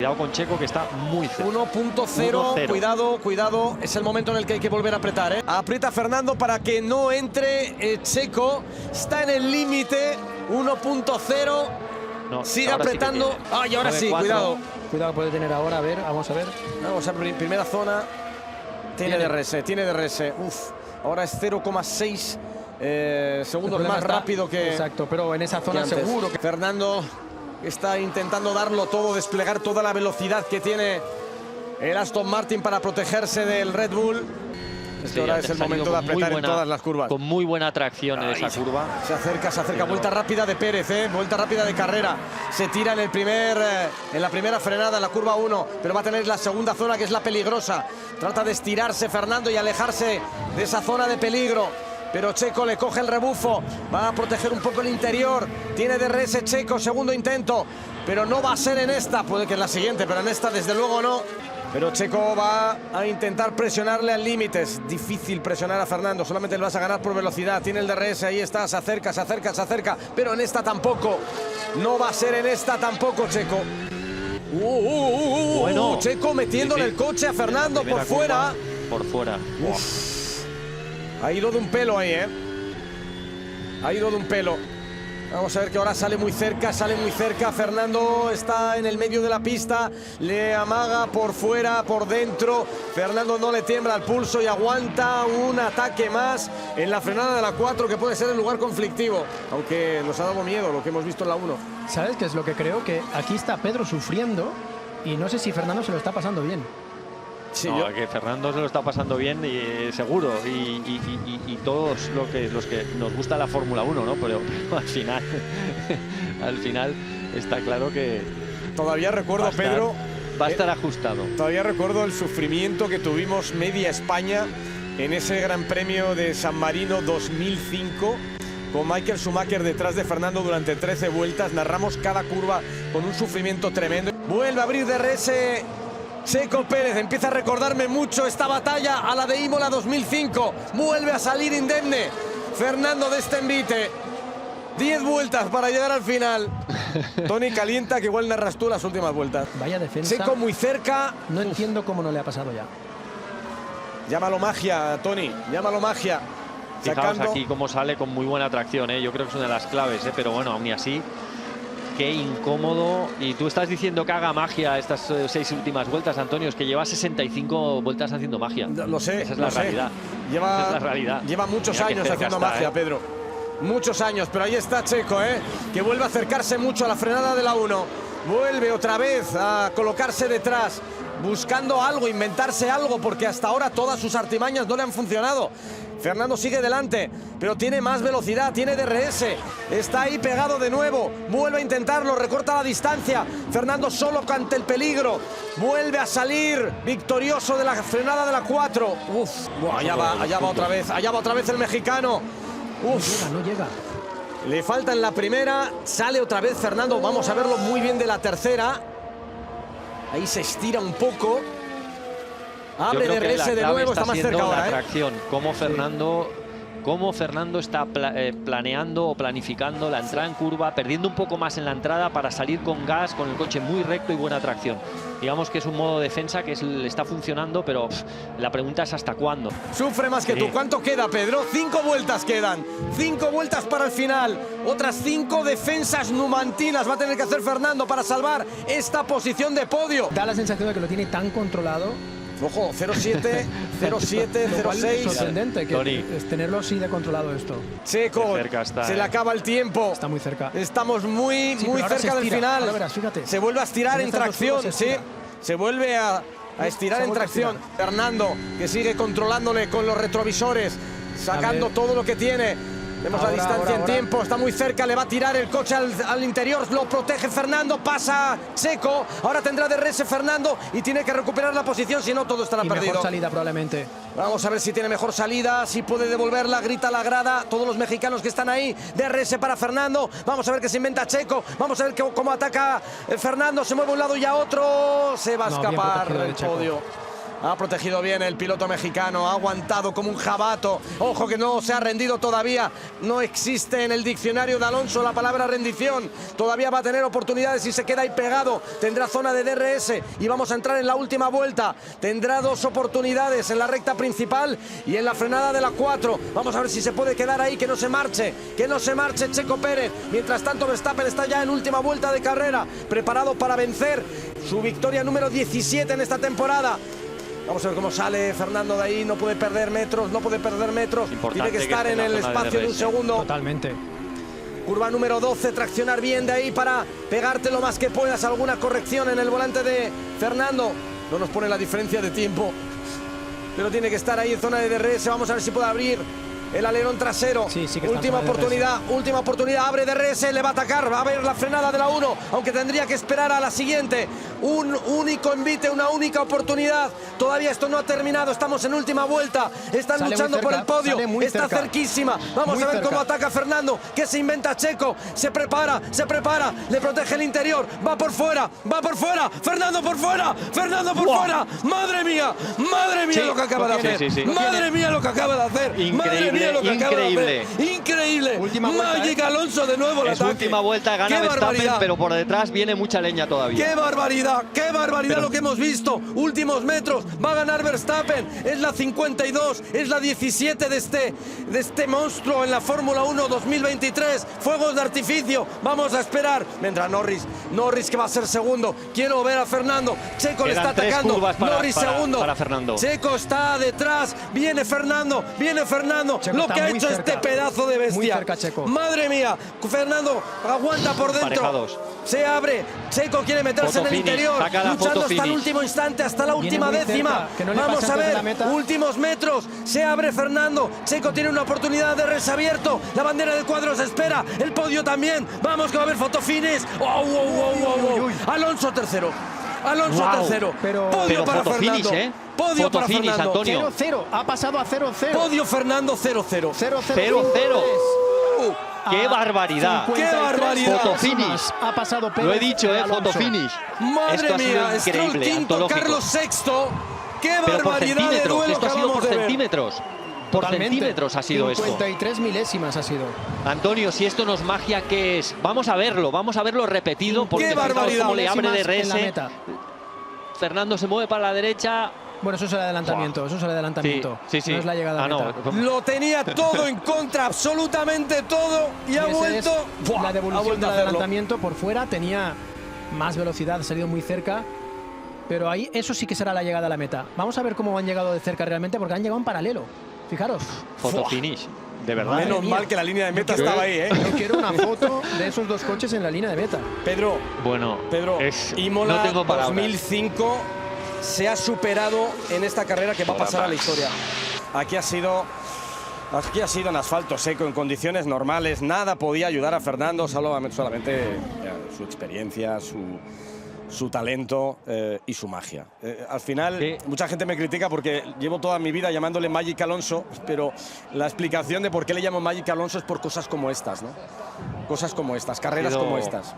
Cuidado con Checo, que está muy cerca. 1.0, cuidado, es el momento en el que hay que volver a apretar, ¿eh? Aprieta Fernando para que no entre Checo, está en el límite, 1.0, no, sigue apretando. Sí y ahora sí, cuidado. Cuidado, puede tener ahora, a ver, vamos a ver. Vamos a ver, primera zona, tiene DRS. Uf, ahora es 0,6 segundos más rápido que... Exacto, pero en esa zona seguro que... Fernando está intentando darlo todo, desplegar toda la velocidad que tiene el Aston Martin para protegerse del Red Bull. Ahora es el momento de apretar en todas las curvas. Con muy buena tracción en esa curva. Se acerca. Vuelta rápida de Pérez, vuelta rápida de carrera. Se tira en la primera frenada, en la curva 1, pero va a tener la segunda zona, que es la peligrosa. Trata de estirarse Fernando y alejarse de esa zona de peligro. Pero Checo le coge el rebufo, va a proteger un poco el interior. Tiene DRS Checo, segundo intento, pero no va a ser en esta, puede que en la siguiente, pero en esta desde luego no. Pero Checo va a intentar presionarle al límite. Es difícil presionar a Fernando, solamente le vas a ganar por velocidad. Tiene el DRS, ahí está, se acerca, pero en esta tampoco. No va a ser en esta tampoco, Checo. Bueno, Checo metiéndole el coche a Fernando por fuera. Por fuera. Ha ido de un pelo ahí, Ha ido de un pelo. Vamos a ver que ahora sale muy cerca. Fernando está en el medio de la pista. Le amaga por fuera, por dentro. Fernando no le tiembla el pulso y aguanta un ataque más en la frenada de la 4, que puede ser el lugar conflictivo. Aunque nos ha dado miedo lo que hemos visto en la 1. ¿Sabes qué es lo que creo? Que aquí está Pedro sufriendo y no sé si Fernando se lo está pasando bien. Sí, que Fernando se lo está pasando bien, y seguro, y todos los que nos gusta la Fórmula 1, ¿no? Pero al final está claro que todavía recuerdo, Pedro, va a estar ajustado. Todavía recuerdo el sufrimiento que tuvimos media España en ese Gran Premio de San Marino 2005. Con Michael Schumacher detrás de Fernando durante 13 vueltas. Narramos cada curva con un sufrimiento tremendo. Vuelve a abrir DRS Checo Pérez, empieza a recordarme mucho esta batalla a la de Imola 2005. Vuelve a salir indemne Fernando de este envite. 10 vueltas para llegar al final. Tony calienta, que igual narras tú las últimas vueltas. Vaya defensa. Checo muy cerca. No entiendo cómo no le ha pasado ya. Llámalo magia, Tony, llámalo magia. Fijaos aquí cómo sale con muy buena tracción, Yo creo que es una de las claves, pero bueno, aún así, qué incómodo. Y tú estás diciendo que haga magia estas 6 últimas vueltas, Antonio. Es que lleva 65 vueltas haciendo magia. Lo sé. Esa es la realidad. Esa es la realidad. Lleva muchos años haciendo magia, Pedro. Muchos años, pero ahí está Checo, que vuelve a acercarse mucho a la frenada de la 1. Vuelve otra vez a colocarse detrás, buscando algo, inventarse algo, porque hasta ahora todas sus artimañas no le han funcionado. Fernando sigue delante, pero tiene más velocidad, tiene DRS. Está ahí pegado de nuevo. Vuelve a intentarlo, recorta la distancia. Fernando solo ante el peligro. Vuelve a salir victorioso de la frenada de la 4. Allá va otra vez el mexicano. No llega. Le falta en la primera, sale otra vez Fernando. Vamos a verlo muy bien de la tercera. Ahí se estira un poco. Abre DRS de nuevo, está más cerca ahora. La tracción, cómo Fernando está planeando o planificando la entrada en curva, perdiendo un poco más en la entrada para salir con gas, con el coche muy recto y buena tracción. Digamos que es un modo de defensa que le está funcionando, pero la pregunta es hasta cuándo. Sufre más que tú. ¿Cuánto queda, Pedro? 5 vueltas quedan. 5 vueltas para el final. Otras 5 defensas numantinas va a tener que hacer Fernando para salvar esta posición de podio. Da la sensación de que lo tiene tan controlado. Ojo, 0-7, 0-7, 0-6. Es sorprendente que tenerlo así de controlado esto. Checo, se le acaba el tiempo. Está muy cerca. Estamos muy cerca del final. Ahora verás, fíjate. Se vuelve a estirar en tracción, se vuelve a estirar en tracción. Fernando, que sigue controlándole con los retrovisores, sacando todo lo que tiene. Vemos la distancia en tiempo, está muy cerca, le va a tirar el coche al interior, lo protege Fernando, pasa Checo, ahora tendrá DRS Fernando y tiene que recuperar la posición, si no todo estará perdido. Mejor salida probablemente. Vamos a ver si tiene mejor salida, si puede devolverla, grita la grada, todos los mexicanos que están ahí, DRS para Fernando, vamos a ver qué se inventa Checo, vamos a ver cómo ataca Fernando, se mueve a un lado y a otro, se va a escapar el podio. Ha protegido bien el piloto mexicano, ha aguantado como un jabato. Ojo que no se ha rendido todavía. No existe en el diccionario de Alonso la palabra rendición. Todavía va a tener oportunidades si se queda ahí pegado. Tendrá zona de DRS y vamos a entrar en la última vuelta. Tendrá 2 oportunidades en la recta principal y en la frenada de la 4. Vamos a ver si se puede quedar ahí, que no se marche. Que no se marche Checo Pérez. Mientras tanto, Verstappen está ya en última vuelta de carrera, preparado para vencer su victoria número 17 en esta temporada. Vamos a ver cómo sale Fernando de ahí. No puede perder metros, no puede perder metros. Tiene que estar en el espacio de un segundo. Totalmente. Curva número 12, traccionar bien de ahí para pegarte lo más que puedas. Alguna corrección en el volante de Fernando. No nos pone la diferencia de tiempo, pero tiene que estar ahí en zona de DRS. Vamos a ver si puede abrir el alerón trasero. Sí, que última oportunidad, abre DRS, le va a atacar, va a ver la frenada de la 1, aunque tendría que esperar a la siguiente. Un único envite, una única oportunidad. Todavía esto no ha terminado, estamos en última vuelta. Están luchando por el podio, está cerquísima. Vamos a ver cómo ataca Fernando, que se inventa Checo, se prepara, le protege el interior, va por fuera, Fernando por fuera, fuera. Madre mía sí, lo que acaba de hacer. Madre mía lo que acaba de hacer. Increíble. Magic Alonso de nuevo. Es última vuelta, gana Verstappen, pero por detrás viene mucha leña todavía. Qué barbaridad lo que hemos visto. Últimos metros, va a ganar Verstappen. Es la 52, es la 17 de este monstruo en la Fórmula 1 2023. Fuegos de artificio, vamos a esperar. Mientras Norris que va a ser segundo. Quiero ver a Fernando. Checo le está atacando. Norris segundo. Para Fernando. Checo está detrás. Viene Fernando. Checo lo que ha hecho cerca, este pedazo de bestia. Muy cerca, Checo. Madre mía, Fernando aguanta por dentro. Parejados. Se abre. Checo quiere meterse en el interior, luchando hasta el último instante, hasta la última décima. Vamos a ver, últimos metros. Se abre Fernando. Checo tiene una oportunidad de res abierto. La bandera del cuadro se espera. El podio también. Vamos que va a haber fotofines. Alonso tercero. Tercero. Podio para Fernando. Podio para Fernando. Antonio. 0-0. Ha pasado a 0-0. Podio Fernando 0-0. 0-0. ¡Qué barbaridad! ¡Qué barbaridad! Fotofinish. Ha pasado Pérez. Lo he dicho, Fotofinish. Madre mía, Stroll quinto, Carlos sexto. ¡Qué barbaridad de duelo esto ha sido por acabamos de ver! centímetros. Por centímetros ha sido 53 milésimas ha sido. Antonio, si esto no es magia, ¿qué es? Vamos a verlo repetido. Porque ¡qué barbaridad! Como le abre DRS. Fernando se mueve para la derecha. Bueno, eso es el adelantamiento, Sí. No es la llegada a meta. Lo tenía todo en contra, absolutamente todo, y ha vuelto. La devolución del adelantamiento por fuera, tenía más velocidad, ha salido muy cerca, pero ahí eso sí que será la llegada a la meta. Vamos a ver cómo han llegado de cerca realmente, porque han llegado en paralelo. Fijaros. Fotofinish. De verdad. Menos mal que la línea de meta estaba ahí, ¿eh? Yo quiero una foto de esos dos coches en la línea de meta. Pedro, Imola no tengo palabras. 2005 se ha superado en esta carrera que va a pasar a la historia. Aquí ha sido en asfalto seco, en condiciones normales. Nada podía ayudar a Fernando, solamente su experiencia, su talento y su magia. Al final, mucha gente me critica porque llevo toda mi vida llamándole Magic Alonso, pero la explicación de por qué le llamo Magic Alonso es por cosas como estas, ¿no? Cosas como estas, carreras como estas.